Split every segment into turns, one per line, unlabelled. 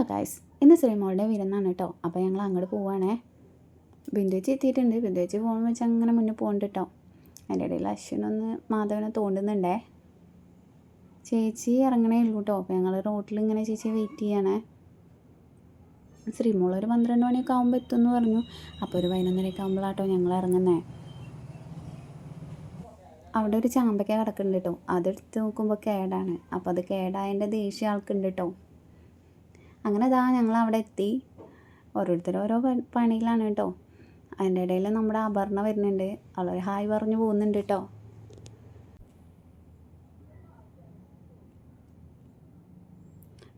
Hello guys, ഇന്ന് ശ്രീമോളുടെ വിരുന്നാണ് കേട്ടോ. അപ്പോൾ ഞങ്ങൾ അങ്ങോട്ട് പോവുകയാണേ. ബിന്ദുവച്ചി എത്തിയിട്ടുണ്ട്. ബിന്ദുവച്ചി ഫോൺ വെച്ച് അങ്ങനെ മുന്നേ പോകുന്നുണ്ട് കേട്ടോ. അതിൻ്റെ ഇടയിൽ അശ്വിനൊന്ന് മാധവനെ തോണ്ടുന്നുണ്ടേ. ചേച്ചി ഇറങ്ങണേ ഉള്ളൂ കേട്ടോ. അപ്പോൾ ഞങ്ങൾ റോട്ടിൽ ഇങ്ങനെ ചേച്ചി വെയിറ്റ് ചെയ്യണേ. ശ്രീമോൾ ഒരു 12 മണിയൊക്കെ ആകുമ്പോൾ എത്തുമെന്ന് പറഞ്ഞു. അപ്പോൾ ഒരു 11:30 ആകുമ്പോഴാട്ടോ ഞങ്ങൾ ഇറങ്ങുന്നേ. അവിടെ ഒരു ചാമ്പയ്ക്ക കിടക്കുന്നുണ്ട് കേട്ടോ. അതെടുത്ത് നോക്കുമ്പോൾ കേടാണ്. അപ്പോൾ അത് കേടായതിൻ്റെ ദേഷ്യം ആൾക്കുണ്ട് കേട്ടോ. അങ്ങനെ ഞങ്ങൾ അവിടെ എത്തി. ഓരോരുത്തർ ഓരോ പണിയിലാണ് കേട്ടോ. അതിൻ്റെ ഇടയിൽ നമ്മുടെ അപർണ വരുന്നുണ്ട്. അവളൊരു ഹായ് പറഞ്ഞു പോകുന്നുണ്ട് കേട്ടോ.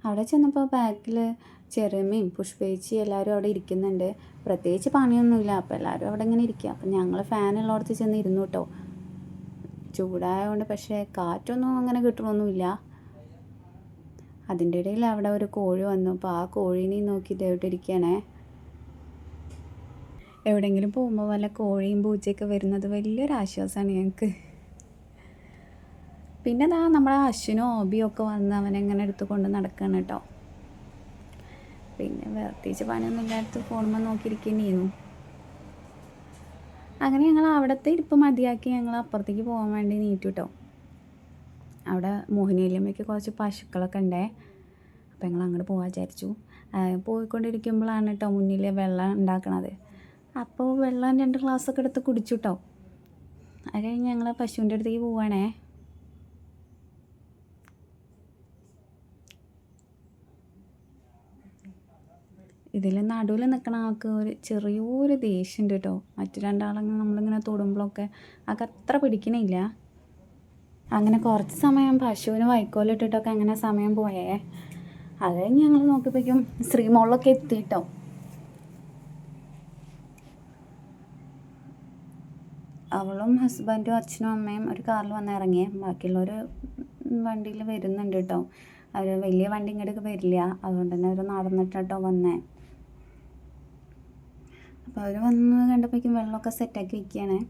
അവിടെ ചെന്നപ്പോൾ ബാക്കിൽ ചെറുമയും പുഷ്പേച്ചി എല്ലാവരും അവിടെ ഇരിക്കുന്നുണ്ട്. പ്രത്യേകിച്ച് പണിയൊന്നുമില്ല. അപ്പോൾ എല്ലാവരും അവിടെ ഇങ്ങനെ ഇരിക്കുക. അപ്പം ഞങ്ങൾ ഫാനുള്ളടത്ത് ചെന്ന് ഇരുന്നു കേട്ടോ. ചൂടായതുകൊണ്ട് പക്ഷേ കാറ്റൊന്നും അങ്ങനെ കിട്ടണമൊന്നുമില്ല. അതിൻ്റെ ഇടയിൽ അവിടെ ഒരു കോഴി വന്നു. അപ്പോൾ ആ കോഴീനെ നോക്കി ഇരിക്കുകയാണേ. എവിടെയെങ്കിലും പോകുമ്പോൾ വല്ല കോഴിയും പൂച്ചയൊക്കെ വരുന്നത് വലിയൊരു ആശ്വാസമാണ് ഞങ്ങൾക്ക്. പിന്നെ നമ്മുടെ അശ്വിനും ഓബിയും ഒക്കെ വന്ന് അവനെങ്ങനെ എടുത്ത് കൊണ്ട് നടക്കുകയാണ് കേട്ടോ. പിന്നെ പ്രത്യേകിച്ച് പണിയൊന്നും ഇല്ലാത്ത ഫോണുമ്പോൾ നോക്കിയിരിക്കുന്നേന്നു. അങ്ങനെ ഞങ്ങൾ അവിടുത്തെ ഇരിപ്പ് മതിയാക്കി ഞങ്ങൾ അപ്പുറത്തേക്ക് പോകാൻ വേണ്ടി നീറ്റു കേട്ടോ. അവിടെ മോഹിനിയമ്മയ്ക്ക് കുറച്ച് പശുക്കളൊക്കെ ഉണ്ടേ. അപ്പോൾ ഞങ്ങൾ അങ്ങോട്ട് പോകാൻ വിചാരിച്ചു. പോയിക്കൊണ്ടിരിക്കുമ്പോഴാണ് കേട്ടോ മുന്നിൽ വെള്ളം ഉണ്ടാക്കണത്. അപ്പോൾ വെള്ളം 2 ഗ്ലാസ്സൊക്കെ എടുത്ത് കുടിച്ചു കേട്ടോ. അത് കഴിഞ്ഞ് ഞങ്ങൾ പശുവിൻ്റെ അടുത്തേക്ക് പോവുകയാണേ. ഇതിൽ നടുവിൽ നിൽക്കണ ആൾക്ക് ഒരു ചെറിയൊരു ദേഷ്യമുണ്ട് കേട്ടോ. മറ്റു 2 ആളങ്ങനെ നമ്മളിങ്ങനെ തൊടുമ്പോഴൊക്കെ ആൾക്ക് അത്ര പിടിക്കണില്ല. അങ്ങനെ കുറച്ച് സമയം പശുവിന് വൈക്കോലിട്ടിട്ടൊക്കെ അങ്ങനെ സമയം പോയേ. അത് കഴിഞ്ഞ് ഞങ്ങൾ നോക്കിയപ്പോഴേക്കും ശ്രീമോളിലൊക്കെ എത്തിയിട്ടോ. അവളും ഹസ്ബൻഡും അച്ഛനും അമ്മയും ഒരു കാറിൽ വന്ന് ഇറങ്ങിയേ. ബാക്കിയുള്ളവർ വണ്ടിയിൽ വരുന്നുണ്ട് കേട്ടോ. അവർ വലിയ വണ്ടി ഇങ്ങോട്ടേക്ക് വരില്ല. അതുകൊണ്ട് തന്നെ അവർ നടന്നിട്ടോ വന്നേ. അപ്പോൾ അവർ വന്ന് കണ്ടപ്പോഴേക്കും വെള്ളമൊക്കെ സെറ്റാക്കി വയ്ക്കുകയാണ്.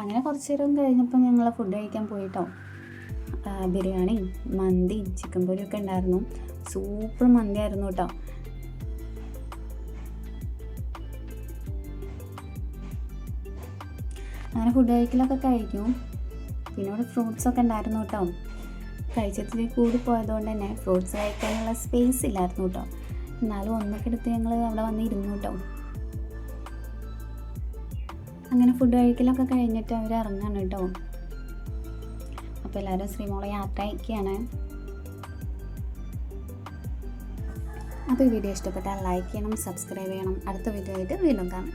അങ്ങനെ കുറച്ച് നേരം കഴിഞ്ഞപ്പോൾ ഞങ്ങൾ ഫുഡ് കഴിക്കാൻ പോയിട്ടോ. ബിരിയാണി, മന്തി, ചിക്കൻ പൊരിയൊക്കെ ഉണ്ടായിരുന്നു. സൂപ്പർ മന്തി ആയിരുന്നു കേട്ടോ. അങ്ങനെ ഫുഡ് കഴിക്കലൊക്കെ കഴിഞ്ഞു. പിന്നെ ഇവിടെ ഫ്രൂട്ട്സൊക്കെ ഉണ്ടായിരുന്നു കേട്ടോ. കഴിച്ചതിൽ കൂടി പോയതുകൊണ്ട് തന്നെ ഫ്രൂട്ട്സ് കഴിക്കാനുള്ള സ്പേസ് ഇല്ലായിരുന്നു കേട്ടോ. എന്നാലും ഒന്നൊക്കെ എടുത്ത് ഞങ്ങൾ അവിടെ വന്ന് ഇരുന്നു കേട്ടോ. അങ്ങനെ ഫുഡ് കഴിക്കലൊക്കെ കഴിഞ്ഞിട്ട് അവർ ഇറങ്ങാണ് കേട്ടോ. അപ്പോൾ എല്ലാവരും ശ്രീമോളെ യാത്ര അയക്കുകയാണ്. അപ്പോൾ ഈ വീഡിയോ ഇഷ്ടപ്പെട്ടാൽ ലൈക്ക് ചെയ്യണം, സബ്സ്ക്രൈബ് ചെയ്യണം. അടുത്ത വീഡിയോ ആയിട്ട് വീണ്ടും കാണാം.